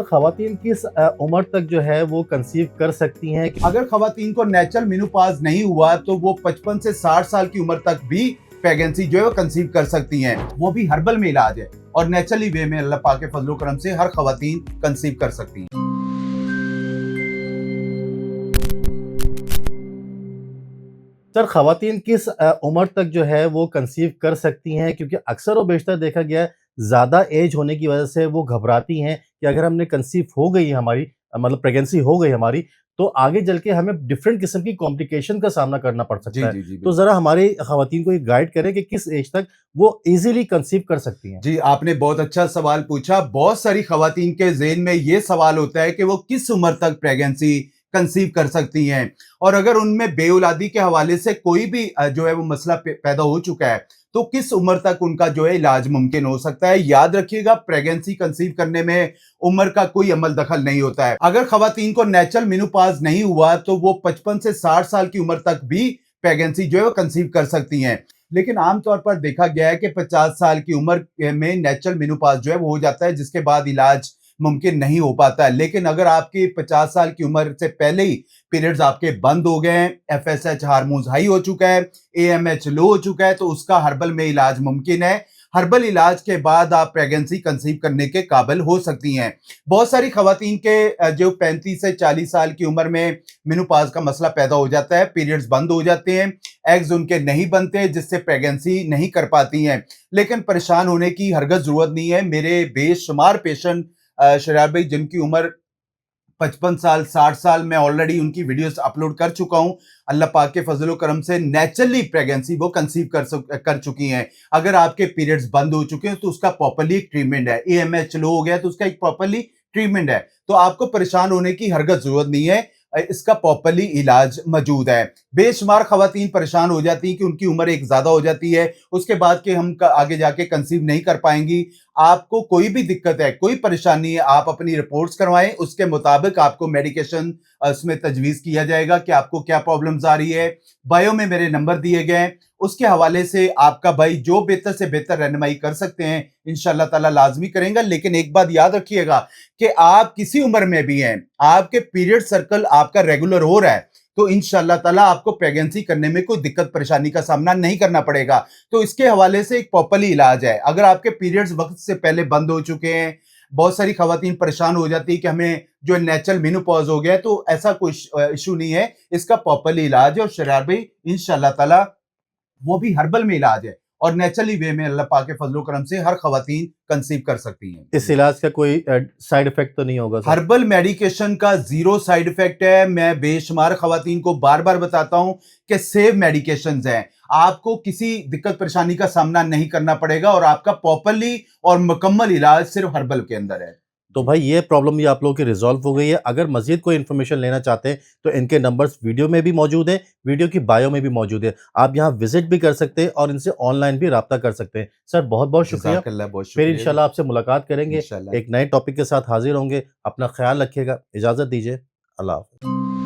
ख़वातीन किस उम्र तक जो है वो कंसीव कर सकती हैं? अगर खवातीन को नेचुरल मेनोपॉज नहीं हुआ तो वो 55 से 60 साल की उम्र तक भी प्रेगनेंसी जो है वो कंसीव कर सकती हैं। वो भी हर्बल में इलाज है और नेचुरली वे में अल्लाह पाक के फजलो करम से हर खवातीन कंसीव कर सकती हैं। सर, ख़वातीन किस उम्र तक जो है वो कंसीव कर सकती हैं? क्योंकि अक्सर और बेशतर देखा गया है ज़्यादा एज होने की वजह से वो घबराती हैं कि अगर हमने कंसीव हो गई हमारी मतलब प्रेगनेंसी हो गई हमारी, तो आगे चल के हमें डिफरेंट किस्म की कॉम्प्लिकेशन का सामना करना पड़ जी सकता है। जी जी तो बिल्कुल। ज़रा हमारी ख़वातीन को ये गाइड करें कि किस एज तक वो ईज़िली कंसीव कर सकती हैं? जी, आपने बहुत अच्छा सवाल पूछा। बहुत सारी खवातीन के ज़हन में ये सवाल होता है कि वो किस उम्र तक प्रेगनेंसी कंसीव कर सकती हैं और अगर उनमें बेऔलादी के हवाले से कोई भी जो है वो मसला पैदा हो चुका है, तो किस उम्र तक उनका जो है इलाज मुमकिन हो सकता है। याद रखिएगा, प्रेगनेंसी कंसीव करने में उम्र का कोई अमल दखल नहीं होता है। अगर खवातीन को नेचुरल मेनोपॉज नहीं हुआ तो वो 55 से 60 साल की उम्र तक भी प्रेगनेंसी जो है वो कंसीव कर सकती हैं। लेकिन आमतौर पर देखा गया है कि 50 साल की उम्र में नेचुरल मेनोपॉज जो है वो हो जाता है, जिसके बाद इलाज मुमकिन नहीं हो पाता है। लेकिन अगर आपकी 50 साल की उम्र से पहले ही पीरियड्स आपके बंद हो गए हैं, एफएसएच हार्मोन्स हाई हो चुका है, एएमएच लो हो चुका है, तो उसका हर्बल में इलाज मुमकिन है। हर्बल इलाज के बाद आप प्रेगनेंसी कंसीव करने के काबिल हो सकती हैं। बहुत सारी खवातीन के जो 35 से 40 साल की उम्र में मेनोपॉज का मसला पैदा हो जाता है, पीरियड्स बंद हो जाते हैं, एग्स उनके नहीं बनते, जिससे प्रेगनेंसी नहीं कर पाती हैं। लेकिन परेशान होने की हरगिज़ ज़रूरत नहीं है। मेरे बेशुमार पेशेंट शरार भाई, जिनकी उम्र 55 साल, 60 साल, मैं ऑलरेडी उनकी वीडियोस अपलोड कर चुका हूं। अल्लाह पाक के फजलो करम से नेचुरली प्रेगनेंसी वो कंसीव कर चुकी हैं। अगर आपके पीरियड्स बंद हो चुके हैं तो उसका प्रॉपर्ली ट्रीटमेंट है। एएमएच लो हो गया तो उसका एक प्रॉपर्ली ट्रीटमेंट है। तो आपको परेशान होने की हरगिज़ जरूरत नहीं है। इसका प्रॉपर्ली इलाज मौजूद है। बेशुमार खवातीन परेशान हो जाती हैं कि उनकी उम्र एक ज्यादा हो जाती है, उसके बाद के हम आगे जाके कंसीव नहीं कर पाएंगी। आपको कोई भी दिक्कत है, कोई परेशानी है, आप अपनी रिपोर्ट्स करवाएं, उसके मुताबिक आपको मेडिकेशन उसमें तजवीज़ किया जाएगा कि आपको क्या प्रॉब्लम्स आ रही है। बायो में मेरे नंबर दिए गए हैं, उसके हवाले से आपका भाई जो बेहतर से बेहतर रहनुमाई कर सकते हैं, इंशाल्लाह ताला लाजमी करेंगे। लेकिन एक बात याद रखिएगा कि आप किसी उम्र में भी हैं, आपके पीरियड सर्कल आपका रेगुलर हो रहा है, तो इंशाल्लाह ताला आपको प्रेगनेंसी करने में कोई दिक्कत परेशानी का सामना नहीं करना पड़ेगा। तो इसके हवाले से एक प्रॉपर्ली इलाज है। अगर आपके पीरियड्स वक्त से पहले बंद हो चुके हैं, बहुत सारी खवातीन परेशान हो जाती है कि हमें जो नेचुरल मेनोपॉज हो गया है, तो ऐसा कोई इशू नहीं है। इसका प्रॉपर्ली इलाज है और शरार भाई इंशाल्लाह ताला वो भी हर्बल में इलाज है और नेचुरली वे में अल्लाह पाक के फजलो करम से हर खवातीन कंसीव कर सकती हैं। इस इलाज का कोई साइड इफ़ेक्ट तो नहीं होगा सर? हर्बल मेडिकेशन का जीरो साइड इफेक्ट है। मैं बेशुमार खवातीन को बार बार बताता हूं कि सेफ मेडिकेशंस हैं। आपको किसी दिक्कत परेशानी का सामना नहीं करना पड़ेगा और आपका प्रॉपर्ली और मुकम्मल इलाज सिर्फ हर्बल के अंदर है। तो भाई ये प्रॉब्लम भी आप लोगों की रिज़ॉल्व हो गई है। अगर मज़ीद कोई इन्फॉर्मेशन लेना चाहते हैं तो इनके नंबर्स वीडियो में भी मौजूद हैं, वीडियो की बायो में भी मौजूद है। आप यहाँ विज़िट भी कर सकते हैं और इनसे ऑनलाइन भी राब्ता कर सकते हैं। सर, बहुत-बहुत शुक्रिया। जज़ाकल्लाह, बहुत फिर शुक्रिया जी। इंशाल्लाह आपसे मुलाकात करेंगे। इंशाल्लाह। एक नए टॉपिक के साथ हाज़िर होंगे। अपना ख़्याल रखिएगा। इजाज़त दीजिए। अल्लाह हाफ़िज़।